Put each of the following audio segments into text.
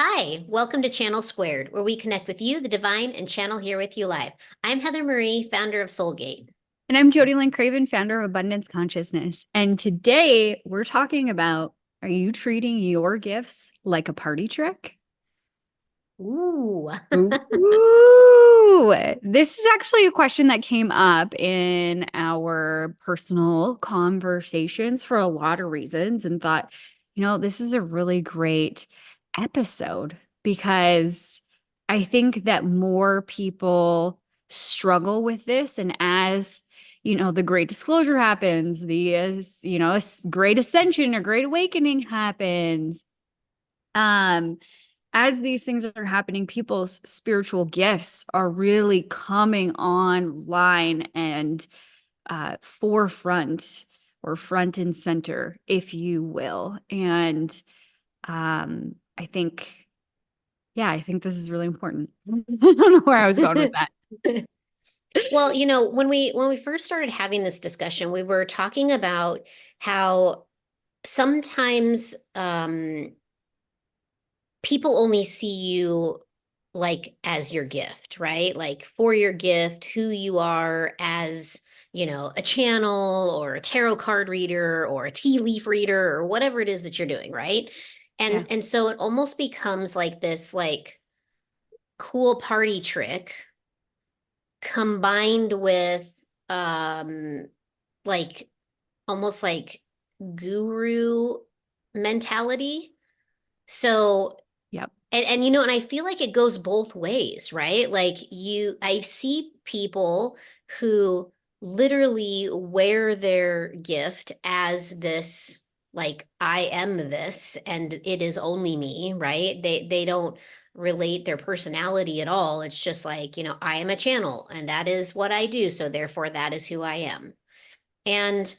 Hi, welcome to Channel Squared, where we connect with you, the divine, and channel here with you live. I'm Heather Marie, founder of Soulgate. And I'm Jody Lynn Craven, founder of Abundance Consciousness. And today we're talking about, are you treating your gifts like a party trick? Ooh. Ooh. This is actually a question that came up in our personal conversations for a lot of reasons, and thought, this is a really great episode because I think that more people struggle with this. And as the great disclosure happens, great ascension or great awakening happens. Um, as these things are happening, people's spiritual gifts are really coming online and forefront or front and center, if you will. And I think, yeah, I think this is really important. I don't know where I was going with that. Well, when we first started having this discussion, we were talking about how sometimes people only see you like as your gift, right? Like for your gift, who you are as, a channel or a tarot card reader or a tea leaf reader or whatever it is that you're doing, right? And Yeah. and so it almost becomes like this like cool party trick combined with um like almost like guru mentality. So Yep. and I feel like it goes both ways, right? Like I see people who literally wear their gift as this, like, I am this and it is only me, right? They don't relate their personality at all. It's just like, I am a channel and that is what I do. So therefore that is who I am. And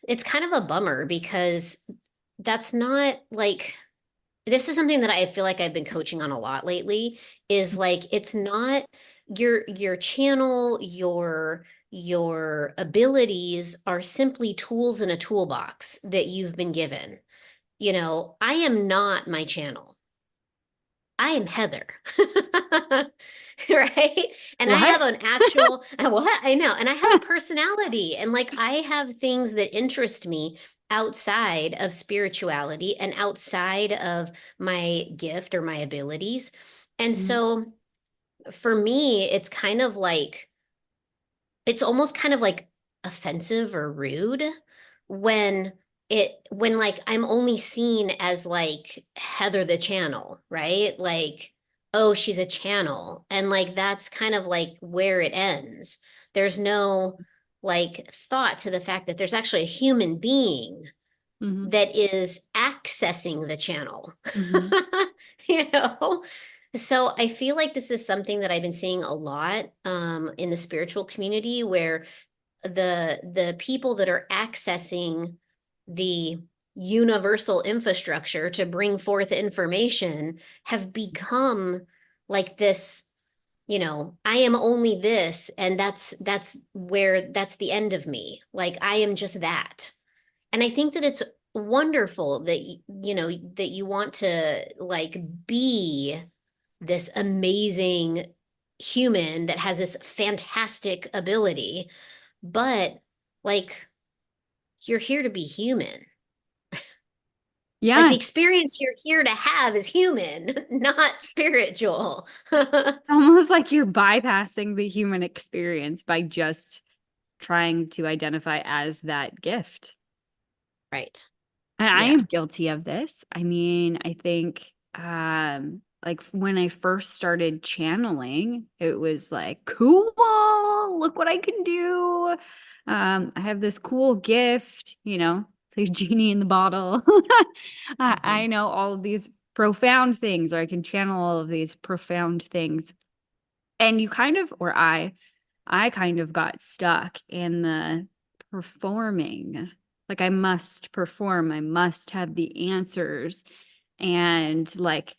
it's kind of a bummer because that's not like this is something that I feel like I've been coaching on a lot lately is like it's not your channel, your abilities are simply tools in a toolbox that you've been given. I am not my channel. I am Heather. Right? And I have What? an actual, what? I know. And I have a personality. And like I have things that interest me outside of spirituality and outside of my gift or my abilities. And Mhm. so for me, it's almost kind of like offensive or rude when when like I'm only seen as like Heather the channel, right? Like, oh, she's a channel. And like that's kind of like where it ends. There's no like thought to the fact that there's actually a human being Mhm. that is accessing the channel. Mhm. you know? So I feel like this is something that I've been seeing a lot in the spiritual community where the people that are accessing the universal infrastructure to bring forth information have become like this, I am only this, and that's the end of me. Like I am just that. And I think that it's wonderful that that you want to like be this amazing human that has this fantastic ability, but like you're here to be human. Like the Yeah. experience you're here to have is human, not spiritual. Almost like you're bypassing the human experience by just trying to identify as that gift. Right. And I Yeah. am guilty of this. I mean, I think like when I first started channeling, it was like, cool, look what I can do. I have this cool gift, it's like genie in the bottle. I Mhm. know all of these profound things, or I can channel all of these profound things. And you kind of, or I kind of got stuck in the performing. Like I must perform, I must have the answers. And like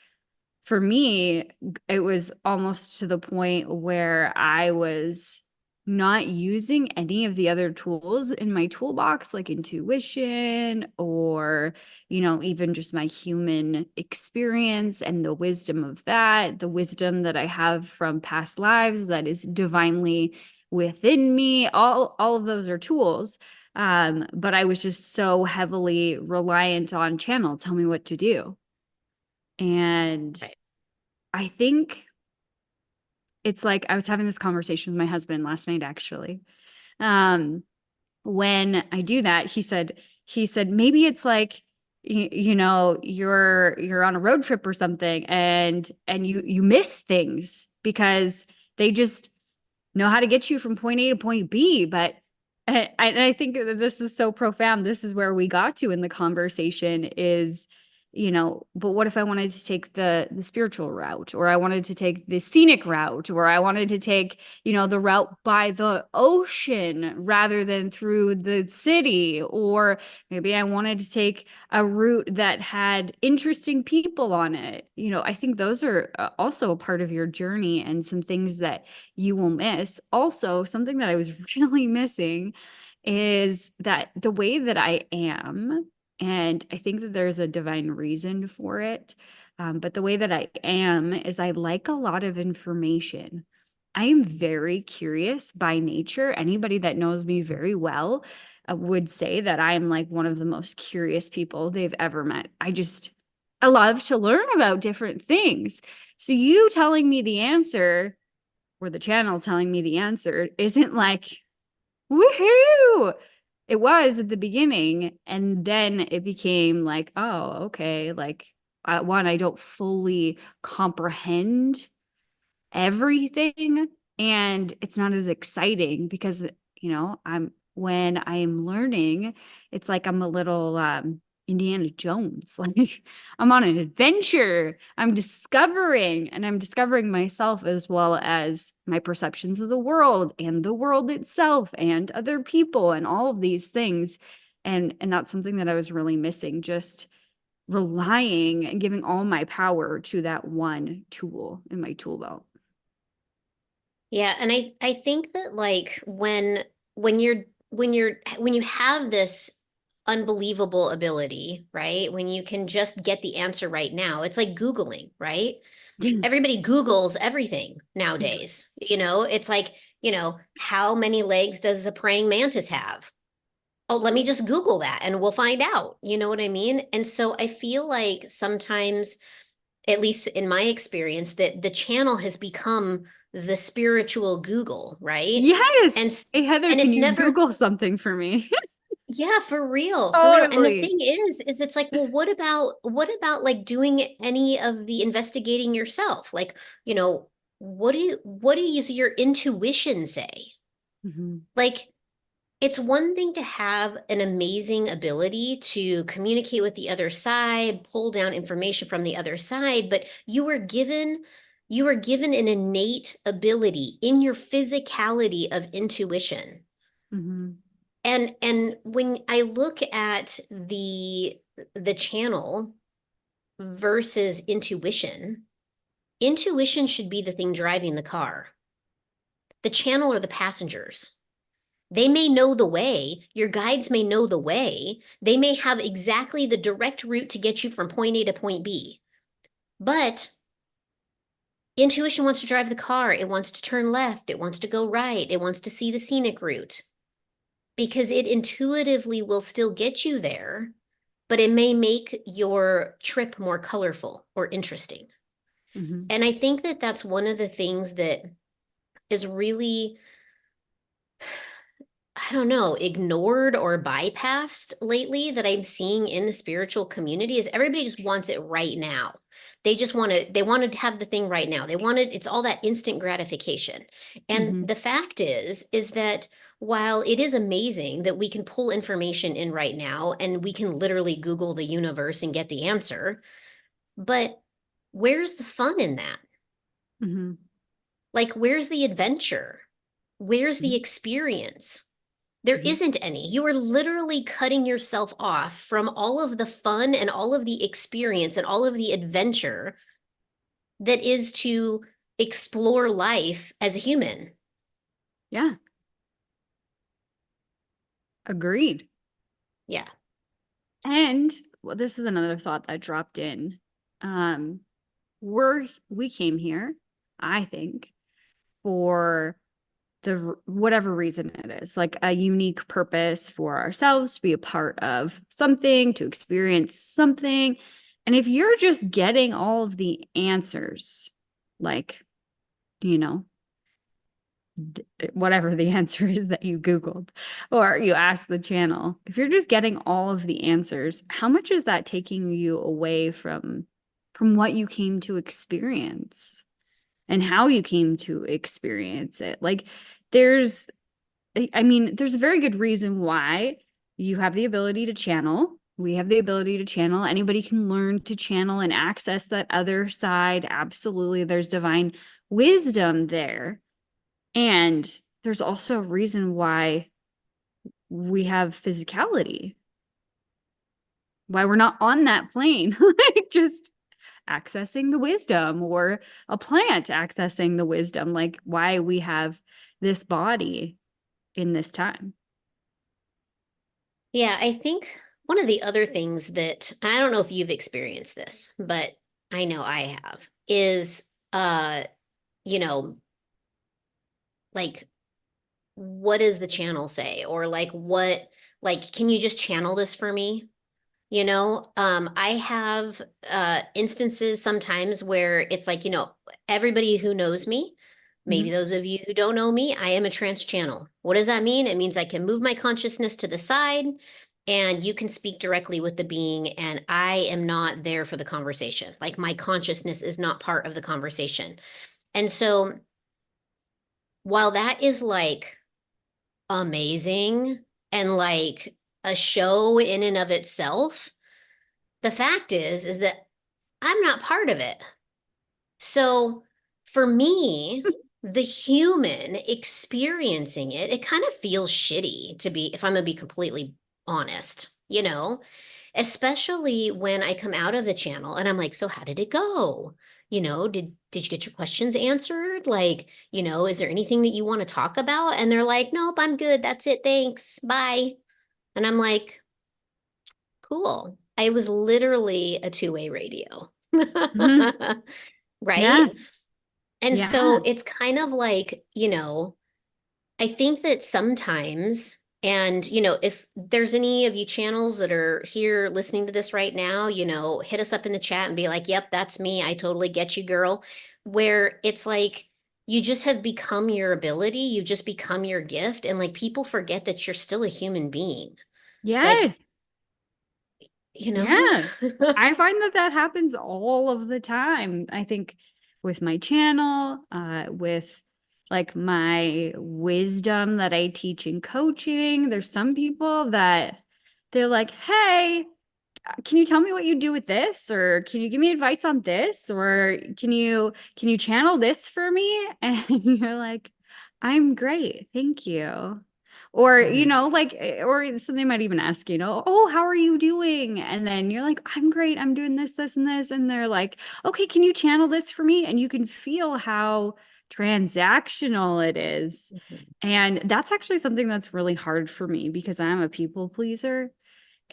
for me, it was almost to the point where I was not using any of the other tools in my toolbox, like intuition or, even just my human experience and the wisdom of that, the wisdom that I have from past lives that is divinely within me. All of those are tools. But I was just so heavily reliant on channel, tell me what to do. And Right. I think it's like I was having this conversation with my husband last night, actually. Um, when I do that, he said, maybe it's like, you're on a road trip or something and you miss things because they just know how to get you from point A to point B. But I think that this is so profound. This is where we got to in the conversation is, but what if I wanted to take the spiritual route, or I wanted to take the scenic route, or I wanted to take, the route by the ocean rather than through the city, or maybe I wanted to take a route that had interesting people on it. I think those are also a part of your journey and some things that you will miss. Also, something that I was really missing is that the way that I am, and I think that there's a divine reason for it, but the way that I am is I like a lot of information. I am very curious by nature. Anybody that knows me very well would say that I am like one of the most curious people they've ever met. I love to learn about different things. So you telling me the answer or the channel telling me the answer isn't like, woohoo. It was at the beginning. And then it became like, oh, okay. Like, one, I don't fully comprehend everything, and it's not as exciting because I'm when I am learning, it's like I'm a little Indiana Jones. Like I'm on an adventure, I'm discovering myself as well as my perceptions of the world and the world itself and other people and all of these things. And that's something that I was really missing, just relying and giving all my power to that one tool in my tool belt. Yeah, and I think that like when you have this unbelievable ability, right? When you can just get the answer right now, it's like Googling, right? Everybody Googles everything nowadays. It's like, how many legs does a praying mantis have? Oh, let me just Google that and we'll find out. You know what I mean? And so I feel like sometimes, at least in my experience, that the channel has become the spiritual Google, right? Yes. And Hey, Heather, and can it's you never, Google something for me? yeah, for real, for real. And the Totally. thing is it's like, well, what about like doing any of the investigating yourself? Like, what does your intuition say? Mhm. Like, it's one thing to have an amazing ability to communicate with the other side, pull down information from the other side, but you were given an innate ability in your physicality of intuition. Mhm. And when I look at the channel versus intuition, intuition should be the thing driving the car. The channel are the passengers. They may know the way, your guides may know the way, they may have exactly the direct route to get you from point A to point B. But intuition wants to drive the car, it wants to turn left, it wants to go right, it wants to see the scenic route because it intuitively will still get you there, but it may make your trip more colorful or interesting. Mhm. And I think that that's one of the things that is really, I don't know, ignored or bypassed lately that I'm seeing in the spiritual community is everybody just wants it right now. They want to have the thing right now. It's all that instant gratification. And Mhm. the fact is that while it is amazing that we can pull information in right now and we can literally Google the universe and get the answer, but where's the fun in that? Mhm. Like, where's the adventure? Where's the Mhm. experience? There Mhm. isn't any. You are literally cutting yourself off from all of the fun and all of the experience and all of the adventure that is to explore life as a human. Yeah. Agreed. Yeah. And well, this is another thought that dropped in. Um, we came here, I think, for the whatever reason it is, like a unique purpose for ourselves to be a part of something, to experience something. And if you're just getting all of the answers, like, you know, whatever the answer is that you Googled or you asked the channel, if you're just getting all of the answers, how much is that taking you away from what you came to experience and how you came to experience it? Like there's I mean, there's a very good reason why you have the ability to channel. We have the ability to channel. Anybody can learn to channel and access that other side. Absolutely. There's divine wisdom there. And there's also a reason why we have physicality, why we're not on that plane, like just accessing the wisdom or a plant accessing the wisdom, like why we have this body in this time. Yeah, I think one of the other things that I don't know if you've experienced this, but I know I have, is you know, like what does the channel say? Or like what, like, can you just channel this for me? I have instances sometimes where it's like, everybody who knows me, maybe Mhm. those of you who don't know me, I am a trance channel. What does that mean? It means I can move my consciousness to the side and you can speak directly with the being, and I am not there for the conversation. Like my consciousness is not part of the conversation. And so while that is like amazing and like a show in and of itself, the fact is that I'm not part of it. So for me, the human experiencing it, it kind of feels shitty to be, if I'm gonna be completely honest, especially when I come out of the channel and I'm like, so how did it go? Did you get your questions answered? Like, is there anything that you want to talk about? And they're like, nope, I'm good. That's it. Thanks. Bye. And I'm like, cool. I was literally a two-way radio. Mhm. Right? Yeah. And so Yeah. it's kind of like, I think that sometimes, and, if there's any of you channels that are here listening to this right now, hit us up in the chat and be like, yep, that's me. I totally get you, girl. Where it's like, you just have become your ability, you just become your gift. And like people forget that you're still a human being. Like, Yes. you know? Yeah. I find that that happens all of the time. I think with my channel, with like my wisdom that I teach in coaching, there's some people that they're like, "Hey, can you tell me what you do with this, or can you give me advice on this, or can you channel this for me?" And you're like, "I'm great, thank you." Or Mhm. like or so they might even ask, "Oh, how are you doing?" And then you're like, "I'm great, I'm doing this and this." And they're like, "Okay, can you channel this for me?" And you can feel how transactional it is. Mhm. And that's actually something that's really hard for me because I'm a people pleaser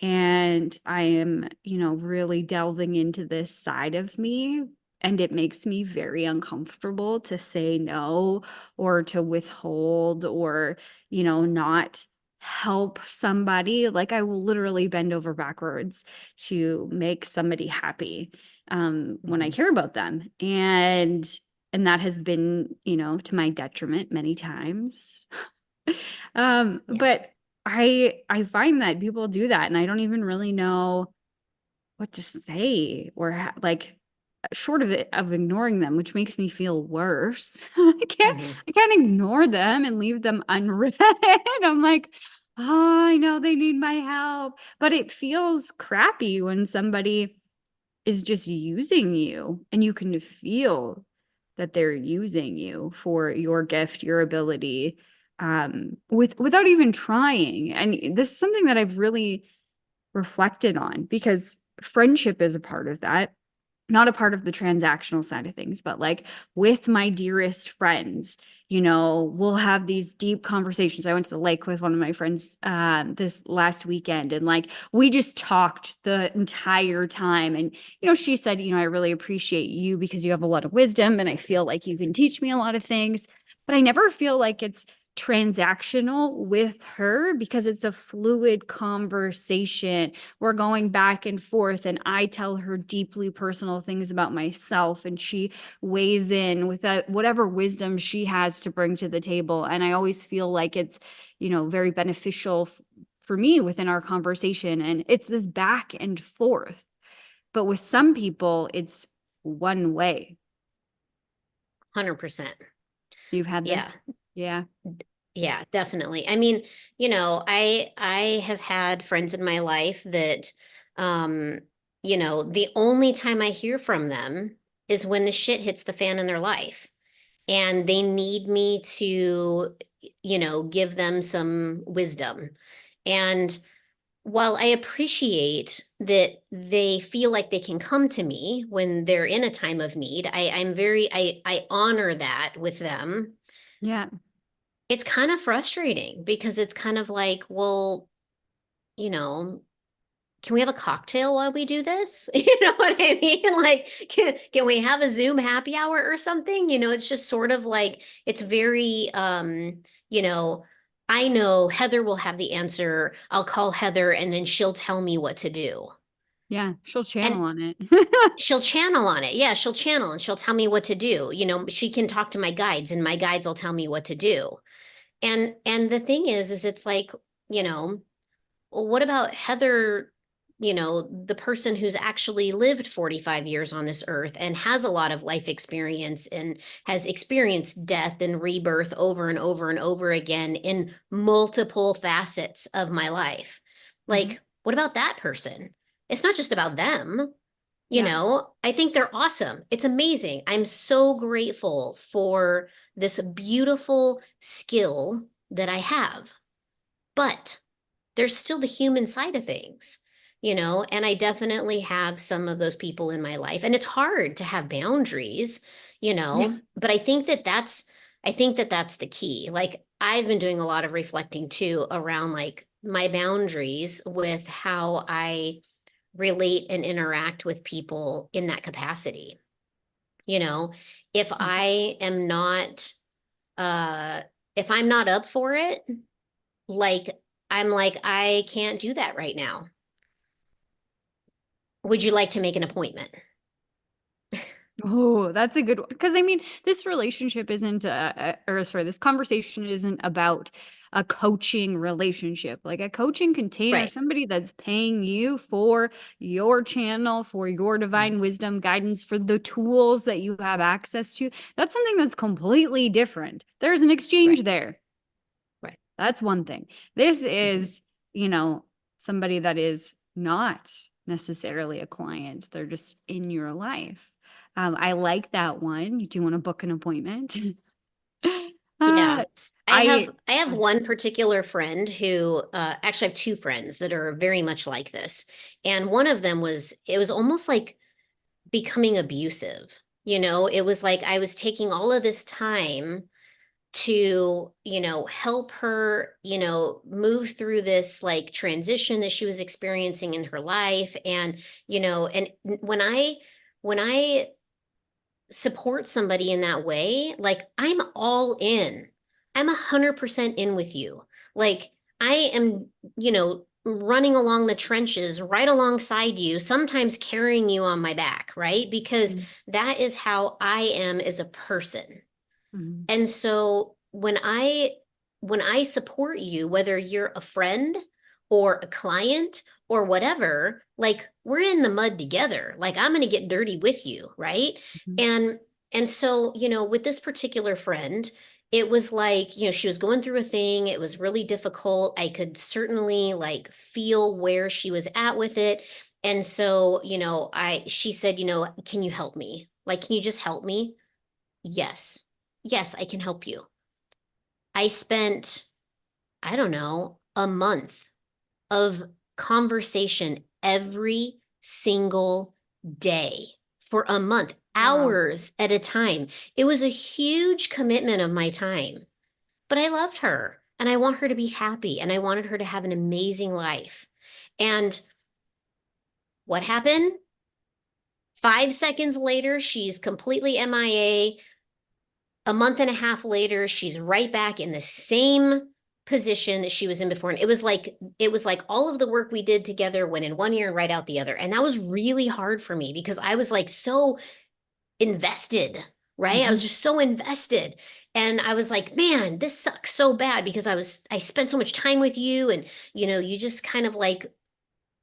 and I am, really delving into this side of me. And it makes me very uncomfortable to say no or to withhold or, not help somebody. Like I will literally bend over backwards to make somebody happy when I Mhm. care about them. And that has been, to my detriment many times. Yeah. But I find that people do that and I don't even really know what to say or like short of it of ignoring them, which makes me feel worse. Mhm. I can't ignore them and leave them unread. I'm like, oh, I know they need my help. But it feels crappy when somebody is just using you and you can feel that they're using you for your gift, your ability, without even trying. And this is something that I've really reflected on because friendship is a part of that, not a part of the transactional side of things, but like with my dearest friends, we'll have these deep conversations. I went to the lake with one of my friends this last weekend, and like we just talked the entire time. And, she said, I really appreciate you because you have a lot of wisdom and I feel like you can teach me a lot of things. But I never feel like it's transactional with her because it's a fluid conversation. We're going back and forth, and I tell her deeply personal things about myself, and she weighs in with whatever wisdom she has to bring to the table. And I always feel like it's, very beneficial for me within our conversation. And it's this back and forth. But with some people, it's one way. 100%. You've had Yeah. this? Yeah. Yeah, definitely. I mean, I have had friends in my life that um, the only time I hear from them is when the shit hits the fan in their life and they need me to, give them some wisdom. And while I appreciate that they feel like they can come to me when they're in a time of need, I honor that with them. Yeah. It's kind of frustrating because it's kind of like, well, you know, can we have a cocktail while we do this? You know what I mean? Like, can we have a Zoom happy hour or something? It's just sort of like it's very you know, I know Heather will have the answer. I'll call Heather and then she'll tell me what to do. Yeah. She'll And channel on it. she'll channel on it. Yeah, she'll channel and she'll tell me what to do. She can talk to my guides and my guides will tell me what to do. And the thing is it's like, you know, well, what about Heather, the person who's actually lived 45 years on this earth and has a lot of life experience and has experienced death and rebirth over and over and over again in multiple facets of my life? Mhm. Like, what about that person? It's not just about them. Yeah. I think they're awesome. It's amazing. I'm so grateful for this beautiful skill that I have. But there's still the human side of things, and I definitely have some of those people in my life. And it's hard to have boundaries, Yeah. but I think that that's the key. Like, I've been doing a lot of reflecting too around like my boundaries with how I relate and interact with people in that capacity. You know, if I am not, uh, if I'm not up for it, like, I'm like, I can't do that right now. Would you like to make an appointment? Oh, that's a good one. Because I mean, this relationship isn't, or sorry, this conversation isn't about a coaching relationship. Like a coaching container, Right. somebody that's paying you for your channel, for your Mhm. divine wisdom guidance, for the tools that you have access to. That's something that's completely different. There's an exchange Right. there. Right. That's one thing. This Mhm. is, somebody that is not necessarily a client. They're just in your life. I like that one. You do want to book an appointment? Yeah. uh, I have I, I have one particular friend who actually I have two friends that are very much like this. And one of them it was almost like becoming abusive. It was like I was taking all of this time to, help her, move through this like transition that she was experiencing in her life. And, and when I support somebody in that way, like I'm all in. I'm 100% in with you. Like I am, running along the trenches right alongside you, sometimes carrying you on my back, right? Because Mhm. that is how I am as a person. Mhm. And so when I support you, whether you're a friend or a client or whatever, like we're in the mud together. Like I'm going to get dirty with you, right? Mhm. And and so, with this particular friend, it was like, she was going through a thing. It was really difficult. I could certainly like feel where she was at with it. And so, she said, can you help me? Like, can you just help me? Yes. Yes, I can help you. I spent, I don't know, a month of conversation every single day for a month. Wow. hours at a time. It was a huge commitment of my time, but I loved her and I want her to be happy and I wanted her to have an amazing life. And what happened? 5 seconds later, she's completely MIA. A month and a half later, she's right back in the same position that she was in before. And it was like all of the work we did together went in one ear and right out the other. And that was really hard for me because I was like so invested, right? I was Hmm. just so invested. And I was like, man, this sucks so bad because I spent so much time with you and you just kind of like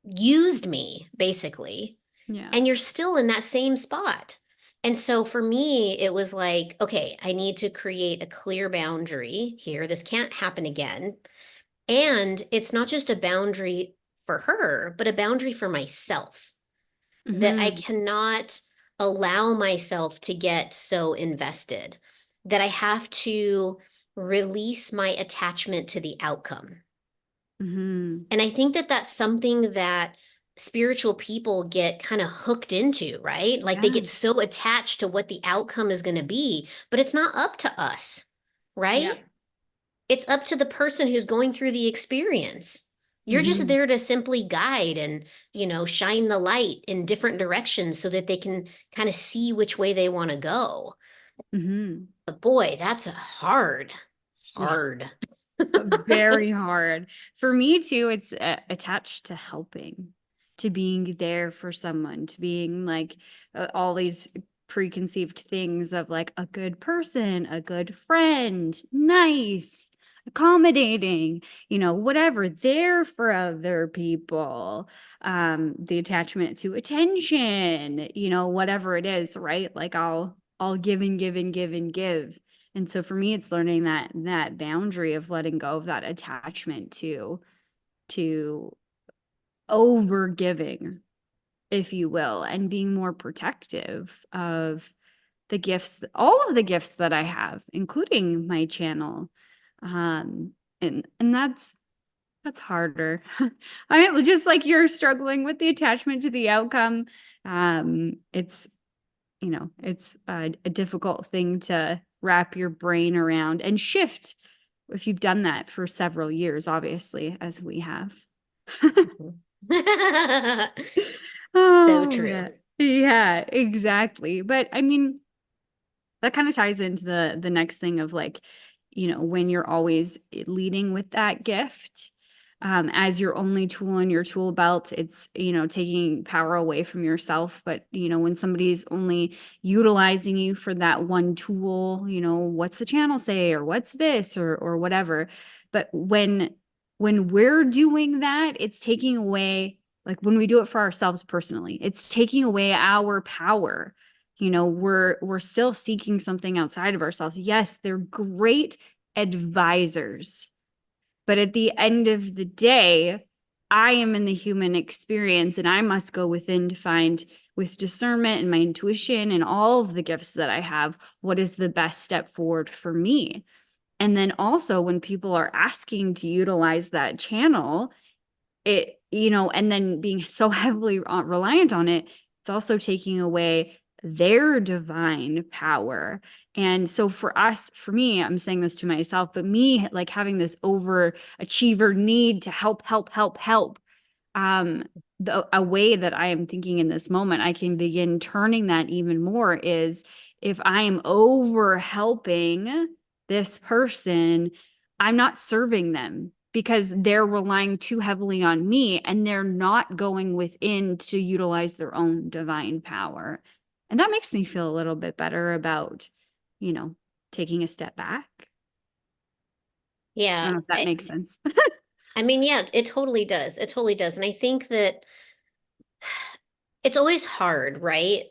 used me basically. Yeah. And you're still in that same spot. And so for me, it was like, okay, I need to create a clear boundary here. This can't happen again. And it's not just a boundary for her, but a boundary for myself that I Hmm. cannot allow myself to get so invested, that I have to release my attachment to the outcome. Hmm. And I think that that's something that spiritual people get kind of hooked into, right? Like they Yeah. get so attached to what the outcome is going to be, but it's not up to us, Yeah. right? It's up to the person who's going through the experience. You're just Hmm. there to simply guide and, shine the light in different directions so that they can kind of see which way they want to go. Hmm. But boy, that's a hard, Yeah. hard. Very hard. For me too, it's attached to helping, to being there for someone, to being like all these preconceived things of like a good person, a good friend, nice, accommodating, whatever, there for other people. The attachment to attention, whatever it is, right? Like I'll give and give and give and give. And so for me, it's learning that boundary of letting go of that attachment to over giving, if you will, and being more protective of the gifts, all of the gifts that I have, including my channel. Um, and that's harder. I mean, just like you're struggling with the attachment to the outcome. It's it's a difficult thing to wrap your brain around and shift if you've done that for several years, obviously, as we have. So Oh, true. yeah. Yeah, exactly. But I mean, that kind of ties into the next thing of like, when you're always leading with that gift as your only tool in your tool belt, it's taking power away from yourself. But when somebody's only utilizing you for that one tool, what's the channel say, or what's this, or whatever. But when we're doing that, it's taking away, like when we do it for ourselves personally, it's taking away our power. We're still seeking something outside of ourselves. Yes, they're great advisors, but at the end of the day, I am in the human experience and I must go within to find, with discernment and my intuition and all of the gifts that I have, what is the best step forward for me. And then also when people are asking to utilize that channel, and then being so heavily reliant on it, it's also taking away their divine power. And so for me, I'm saying this to myself, but me like having this overachiever need to help, help, help, help. Um, a way that I am thinking in this moment, I can begin turning that even more is if I am over helping this person, I'm not serving them because they're relying too heavily on me and they're not going within to utilize their own divine power. And that makes me feel a little bit better about, you know, taking a step back. I Yeah. don't know if that makes sense. I mean, yeah, it totally does. It totally does. And I think that it's always hard, right?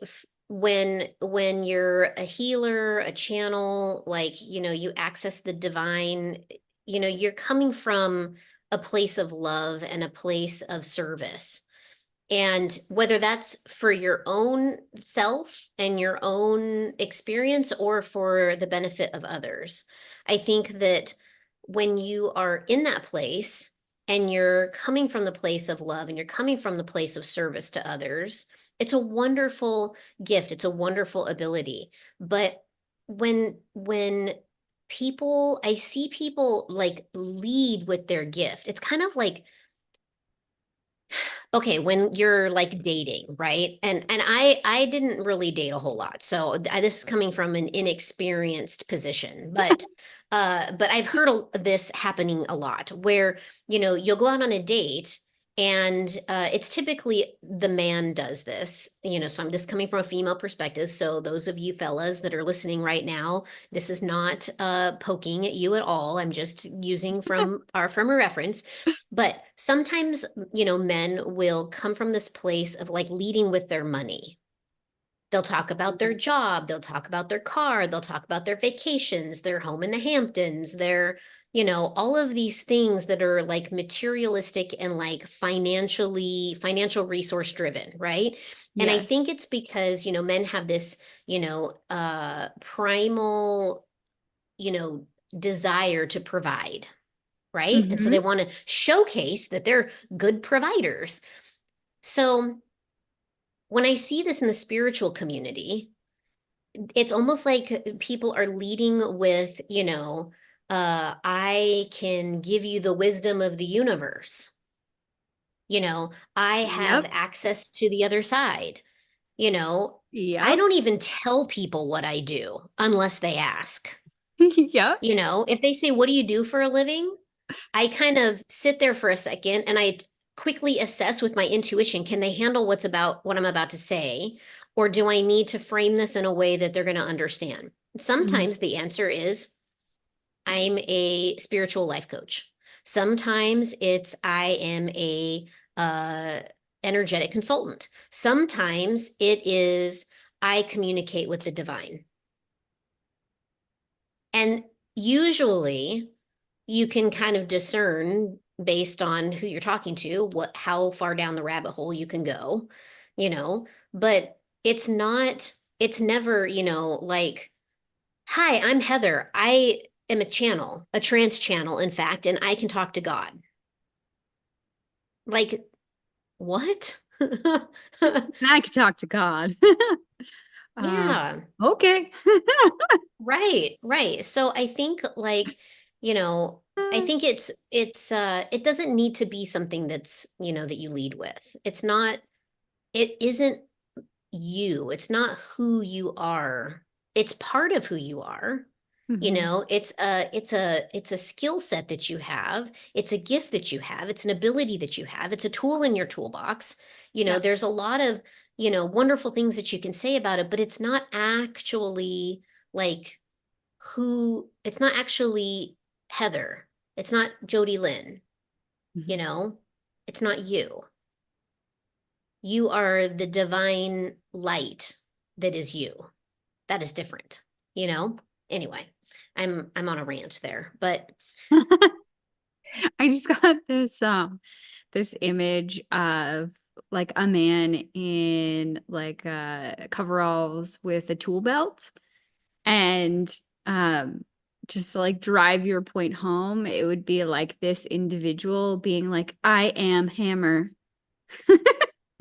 When you're a healer, a channel, like, you access the divine, you're coming from a place of love and a place of service. And whether that's for your own self and your own experience or for the benefit of others, I think that when you are in that place and you're coming from the place of love and you're coming from the place of service to others, It's a wonderful gift. It's a wonderful ability. But when people, I see people like lead with their gift, it's kind of like, okay, when you're like dating, right? And I didn't really date a whole lot. So this is coming from an inexperienced position, but I've heard this happening a lot where, you'll go out on a date and it's typically the man does this, so I'm just coming from a female perspective. So those of you fellas that are listening right now, this is not poking at you at all. I'm just using from a reference. But sometimes, men will come from this place of like leading with their money. They'll talk about their job, they'll talk about their car, they'll talk about their vacations, their home in the Hamptons, all of these things that are like materialistic and like financial resource driven, right? And I Yes. think it's because, men have this, primal, you know, desire to provide, right? And so they Hmm. want to showcase that they're good providers. So when I see this in the spiritual community, it's almost like people are leading with, I can give you the wisdom of the universe. I have Yep. access to the other side. You know, I Yep. don't even tell people what I do unless they ask. Yep. If they say, "What do you do for a living?" I kind of sit there for a second and I quickly assess with my intuition, can they handle what I'm about to say? Or do I need to frame this in a way that they're going to understand? Mhm. Sometimes the answer is I'm a spiritual life coach. Sometimes it's I am a uh, energetic consultant. Sometimes it is I communicate with the divine. And usually you can kind of discern based on who you're talking to, how far down the rabbit hole you can go, you know, but it's never, like, hi, I'm Heather. I am a trance channel, in fact, and I can talk to God. Like, what? And I could talk to God. uh, Yeah. okay. Right, right. So I think like, you know, I think it doesn't need to be something that's, that you lead with. It isn't you. It's not who you are. It's part of who you are. Hmm. It's a skill set that you have. It's a gift that you have. It's an ability that you have. It's a tool in your toolbox. Yep. There's a lot of, wonderful things that you can say about it, but it's not actually like it's not actually Heather. It's not Jody Lynn, you Mhm. know? It's not you. You are the divine light that is you. That is different, you know? Anyway, I'm on a rant there, but I just got this image of like a man in like coveralls with a tool belt and just to like drive your point home, it would be like this individual being like, I am hammer.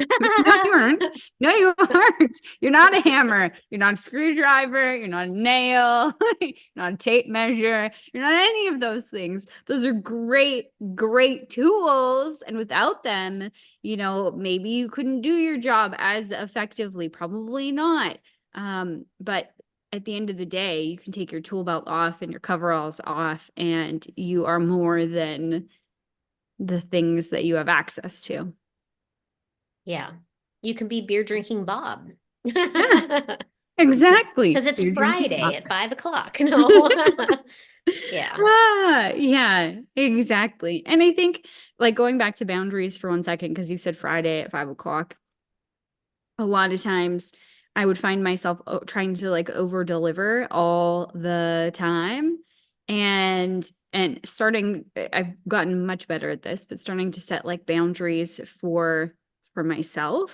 No, you weren't. No, you weren't. You're not a hammer. You're not a screwdriver. You're not a nail. You're not a tape measure. You're not any of those things. Those are great, great tools. And without them, maybe you couldn't do your job as effectively. Probably not. But at the end of the day, you can take your tool belt off and your coveralls off, and you are more than the things that you have access to. yeah, you can be beer drinking Bob. Yeah. Because Exactly. it's You're drinking Friday water. at 5 o'clock. No. Yeah. Yeah, exactly. And I think like going back to boundaries for 1 second, because you said Friday at 5 o'clock, a lot of times I would find myself trying to like over deliver all the time. And starting, I've gotten much better at this, but starting to set like boundaries for myself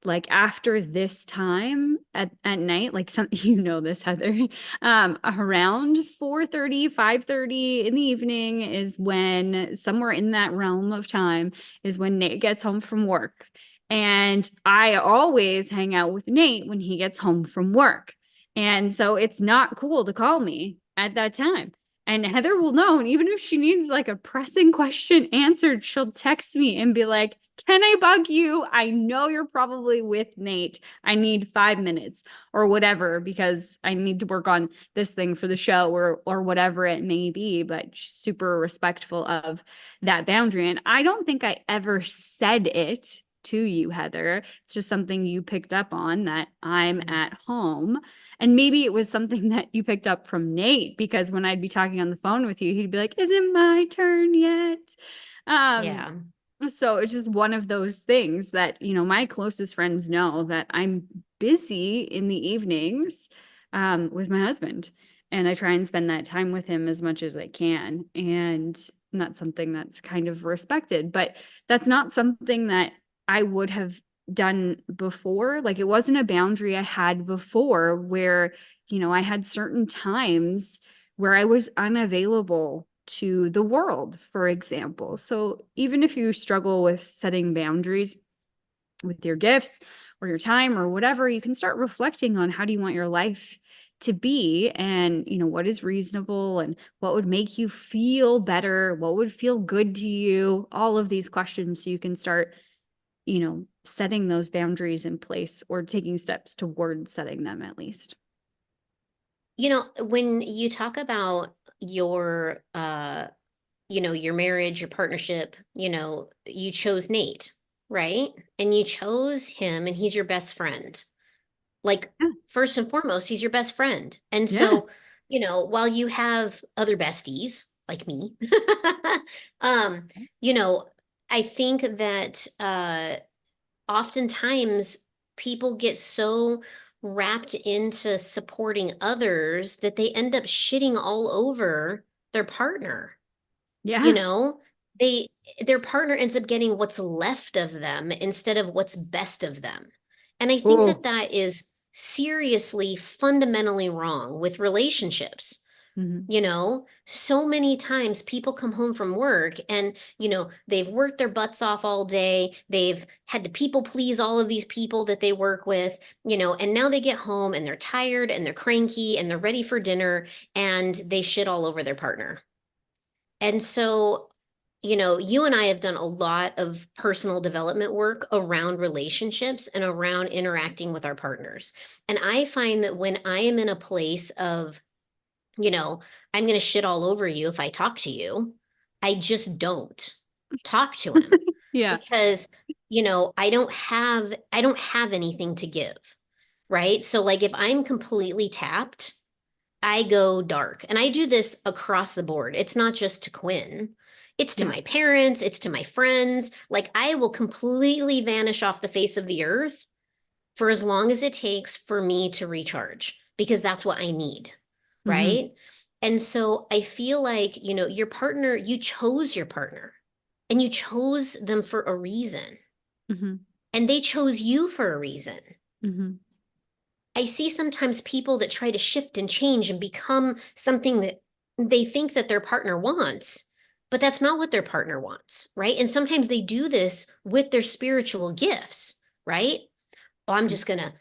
like after this time at night, like some this, Heather, around 4:30, 5:30 in the evening is when somewhere in that realm of time is when Nate gets home from work. And I always hang out with Nate when he gets home from work. And so it's not cool to call me at that time. And Heather will know. And even if she needs like a pressing question answered, she'll text me and be like, can I bug you? I know you're probably with Nate. I need 5 minutes or whatever because I need to work on this thing for the show or whatever it may be. But super respectful of that boundary. And I don't think I ever said it to you, Heather. It's just something you picked up on that I'm Mhm. at home. And maybe it was something that you picked up from Nate because when I'd be talking on the phone with you, he'd be like, is it my turn yet? Um, Yeah. so it's just one of those things that, my closest friends know that I'm busy in the evenings with my husband. And I try and spend that time with him as much as I can. And that's something that's kind of respected. But that's not something that I would have done before. Like it wasn't a boundary I had before where, I had certain times where I was unavailable to the world, for example. So even if you struggle with setting boundaries with your gifts or your time or whatever, you can start reflecting on how do you want your life to be and what is reasonable and what would make you feel better, what would feel good to you, all of these questions so you can start setting those boundaries in place or taking steps toward setting them at least. When you talk about your marriage, your partnership, you chose Nate, right? And you chose him and he's your best friend. Like, Yeah. first and foremost, he's your best friend. And Yeah. so, while you have other besties like me, um, you know, I think that oftentimes people get so wrapped into supporting others that they end up shitting all over their partner. you Yeah. know they their partner ends up getting what's left of them instead of what's best of them. And I think that Oh. that is seriously fundamentally wrong with relationships. Mhm. So many times people come home from work and, they've worked their butts off all day. They've had to people please all of these people that they work with, and now they get home and they're tired and they're cranky and they're ready for dinner and they shit all over their partner. And so, you and I have done a lot of personal development work around relationships and around interacting with our partners. And I find that when I am in a place of, you know, I'm going to shit all over you if I talk to you, I just don't talk to him Yeah. because, I don't have anything to give, right? So like if I'm completely tapped, I go dark. And I do this across the board. It's not just to Quinn. It's to Yeah. my parents, it's to my friends. Like I will completely vanish off the face of the earth for as long as it takes for me to recharge because that's what I need, Hmm. right? And so I feel like, your partner, you chose your partner and you chose them for a reason. Hmm. And they chose you for a reason. Hmm. I see sometimes people that try to shift and change and become something that they think that their partner wants, but that's not what their partner wants, right? And sometimes they do this with their spiritual gifts, right? Oh, I'm just going to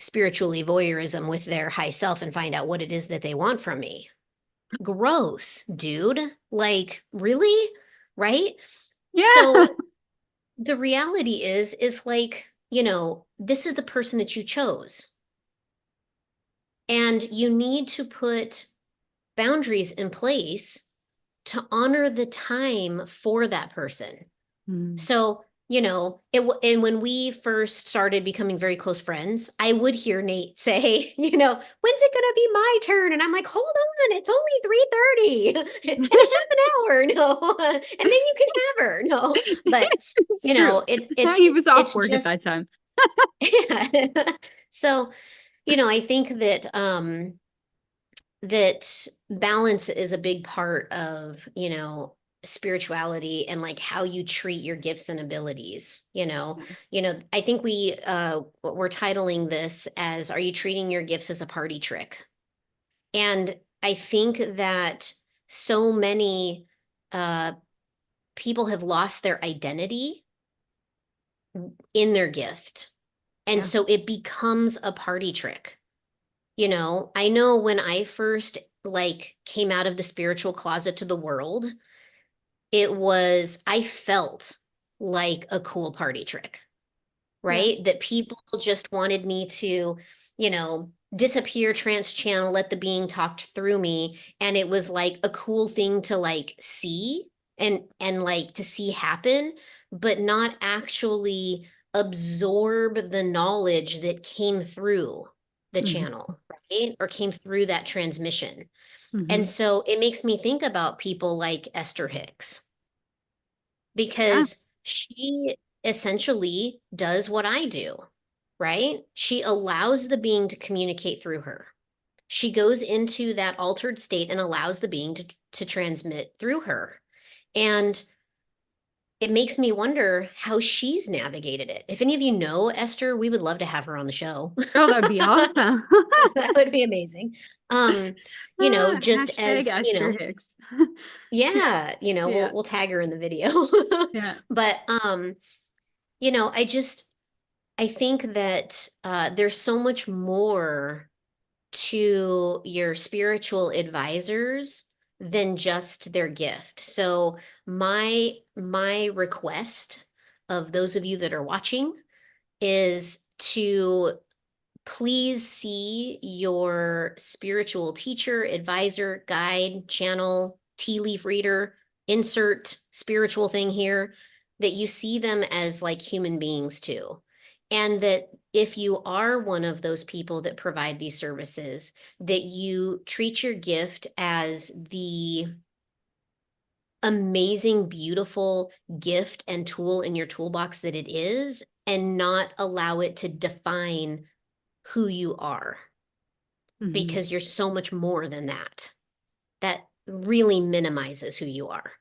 spiritually voyeurism with their high self and find out what it is that they want from me. Gross, dude. Like, really? Right? Yeah. So the reality is like, this is the person that you chose. And you need to put boundaries in place to honor the time for that person. Mm. So, and when we first started becoming very close friends, I would hear Nate say, when's it gonna be my turn? And I'm like, hold on, it's only 3:30 and a half an hour, no, and then you can have her, no. But It's true. it's it's He was off it's work at just that time. yeah. So, I think that balance is a big part of, spirituality and like how you treat your gifts and abilities. I think we're titling this as are you treating your gifts as a party trick? And I think that so many uh people have lost their identity in their gift. And Yeah. so it becomes a party trick. I know when I first like came out of the spiritual closet to the world, I felt like a cool party trick, Yeah. right? That people just wanted me to, disappear, trance channel, let the being talk through me. And it was like a cool thing to like see and like to see happen, but not actually absorb the knowledge that came through the Hmm. channel, right? Or came through that transmission. And Hmm. so it makes me think about people like Esther Hicks Yeah. because she essentially does what I do, right? She allows the being to communicate through her. She goes into that altered state and allows the being to transmit through her. And it makes me wonder how she's navigated it. If any of you know Esther, we would love to have her on the show. Oh, that would be awesome. That would be amazing. Um, just Hashtag as, Esther Hicks. Yeah. yeah, Yeah. we'll tag her in the video. Yeah. But I think that there's so much more to your spiritual advisors than just their gift. So my request of those of you that are watching is to please see your spiritual teacher, advisor, guide, channel, tea leaf reader, insert spiritual thing here, that you see them as like human beings too. And that if you are one of those people that provide these services, that you treat your gift as the amazing, beautiful gift and tool in your toolbox that it is, and not allow it to define who you are, Hmm. because you're so much more than that. That really minimizes who you are.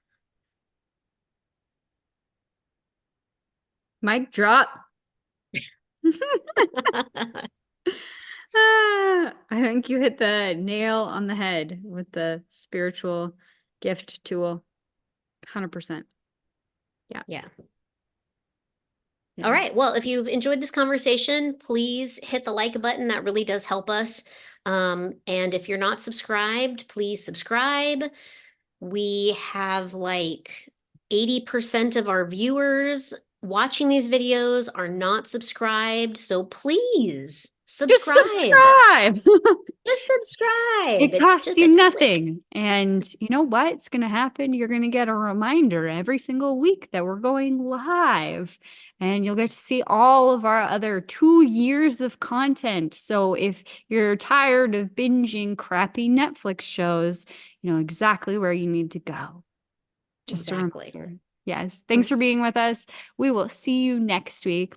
Mic drop. I think you hit the nail on the head with the spiritual gift tool. 100%. Yeah. Yeah. All Yeah. right. Well, if you've enjoyed this conversation, please hit the like button. That really does help us. And if you're not subscribed, please subscribe. We have like 80% of our viewers watching these videos are not subscribed. So please Just subscribe. subscribe. Just subscribe. It It's costs just you a click. nothing. And you know what's going to happen? You're going to get a reminder every single week that we're going live. And you'll get to see all of our other 2 years of content. So if you're tired of binging crappy Netflix shows, you know exactly where you need to go. Just a Exactly. reminder. Yes. Thanks for being with us. We will see you next week.